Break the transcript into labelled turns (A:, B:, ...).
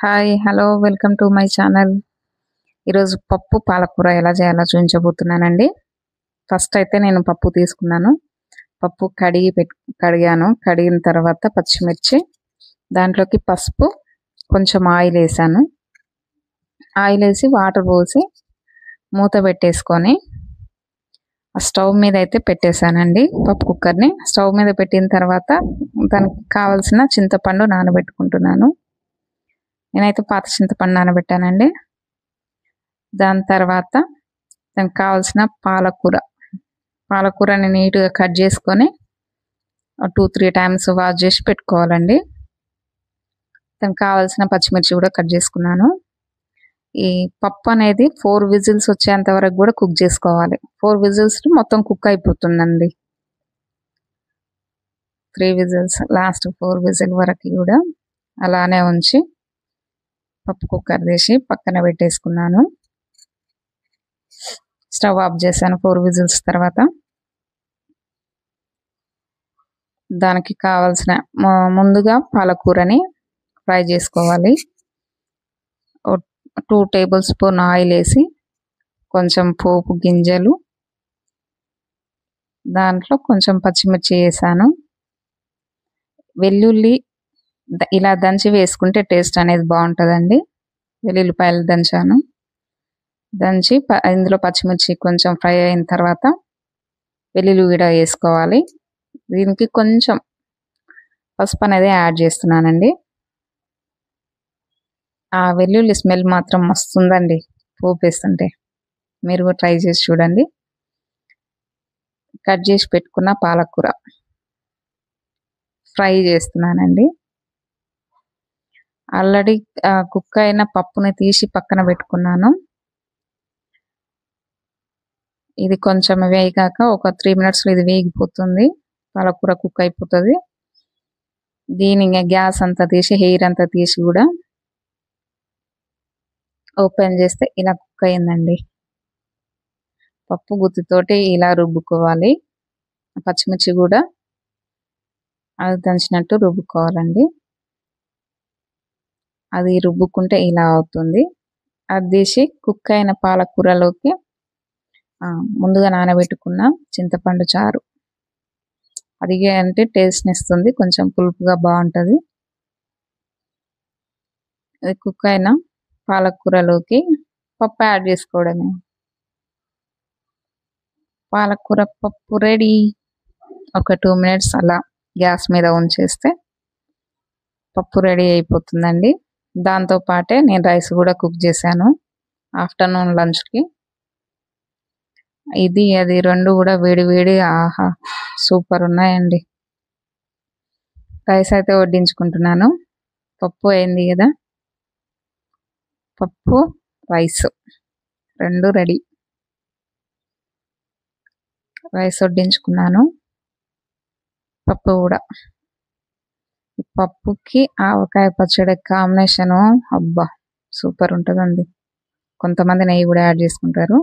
A: Hi hello welcome to my channel. ఈరోజు పప్పు పాలకూర ఎలా చేయాలో చూపించబోతున్నానండి. ఫస్ట్ అయితే నేను పప్పు తీసుకున్నాను. పప్పు కడిగాను. కడిగిన తర్వాత పచ్చిమిర్చి, దాంట్లోకి పసుపు, కొంచెం ఆయిల్ వేసాను. ఆయిల్ వేసి వాటర్ పోసి మూత పెట్టేసుకొని స్టవ్ మీద అయితే పెట్టేశానండి. పప్పు కుక్కర్ని స్టవ్ మీద పెట్టిన తర్వాత దానికి కావాల్సిన చింతపండు నానబెట్టుకుంటున్నాను. నేనైతే పాత చింతపండు నానబెట్టానండి. దాని తర్వాత దానికి కావాల్సిన పాలకూరని నీట్గా కట్ చేసుకొని 2-3 టైమ్స్ వాష్ చేసి పెట్టుకోవాలండి. దానికి కావాల్సిన పచ్చిమిర్చి కూడా కట్ చేసుకున్నాను. ఈ పప్పు అనేది 4 విజిల్స్ వచ్చేంత వరకు కూడా కుక్ చేసుకోవాలి. 4 విజిల్స్ మొత్తం కుక్ అయిపోతుందండి. 3 విజిల్స్ లాస్ట్ 4 విజిల్ వరకు కూడా అలానే ఉంచి పప్పు కుక్కర్ తీసి పక్కన పెట్టేసుకున్నాను. స్టవ్ ఆఫ్ చేశాను 4 విజిల్స్ తర్వాత. దానికి కావాల్సిన ముందుగా పాలకూరని ఫ్రై చేసుకోవాలి. 2 టేబుల్ స్పూన్ ఆయిల్ వేసి కొంచెం పోపు గింజలు, దాంట్లో కొంచెం పచ్చిమిర్చి వేసాను. వెల్లుల్లి ఇలా దంచి వేసుకుంటే టేస్ట్ అనేది బాగుంటుందండి. వెల్లుల్లిపాయలు దంచాను. దంచి ఇందులో పచ్చిమిర్చి కొంచెం ఫ్రై అయిన తర్వాత వెల్లుల్లి కూడా వేసుకోవాలి. దీనికి కొంచెం పసుపు అనేది యాడ్ చేస్తున్నానండి. ఆ వెల్లుల్లి స్మెల్ మాత్రం మస్తుందండి పోపు వేస్తుంటే. మీరు కూడా ట్రై చేసి చూడండి. కట్ చేసి పెట్టుకున్న పాలకూర ఫ్రై చేస్తున్నానండి. ఆల్రెడీ కుక్ అయిన పప్పుని తీసి పక్కన పెట్టుకున్నాను. ఇది కొంచెం వేగాక ఒక 3 మినిట్స్లో ఇది వేగిపోతుంది. పాలకూర కుక్ అయిపోతుంది. దీని గ్యాస్ అంతా తీసి హెయిర్ అంతా తీసి కూడా ఓపెన్ చేస్తే ఇలా కుక్ అయిందండి. పప్పు గుత్తితోటి ఇలా రుబ్బుకోవాలి. పచ్చిమిర్చి కూడా అది దంచినట్టు రుబ్బుకోవాలండి. అది రుబ్బుకుంటే ఇలా అవుతుంది. అది తీసి కుక్ అయిన పాలకూరలోకి ముందుగా నానబెట్టుకున్న చింతపండు చారు, అది అంటే టేస్ట్ని ఇస్తుంది. కొంచెం పులుపుగా బాగుంటుంది. అది కుక్ అయిన పాలకూరలోకి పప్పు యాడ్ చేసుకోవడమే. పాలకూర పప్పు రెడీ. ఒక 2 మినిట్స్ అలా గ్యాస్ మీద ఉంచేస్తే పప్పు రెడీ అయిపోతుందండి. దాంతో పాటే నేను రైస్ కూడా కుక్ చేశాను ఆఫ్టర్నూన్ లంచ్కి. ఇది అది రెండు కూడా వేడి వేడి, ఆహా సూపర్ ఉన్నాయండి. రైస్ అయితే వడ్డించుకుంటున్నాను. పప్పు అయింది కదా, పప్పు రైస్ రెండు రెడీ. రైస్ వడ్డించుకున్నాను, పప్పు కూడా. పప్పుకి ఆవకాయ పచ్చడి కాంబినేషను అబ్బా సూపర్ ఉంటుందండి. కొంతమంది నెయ్యి కూడా యాడ్ చేసుకుంటారు.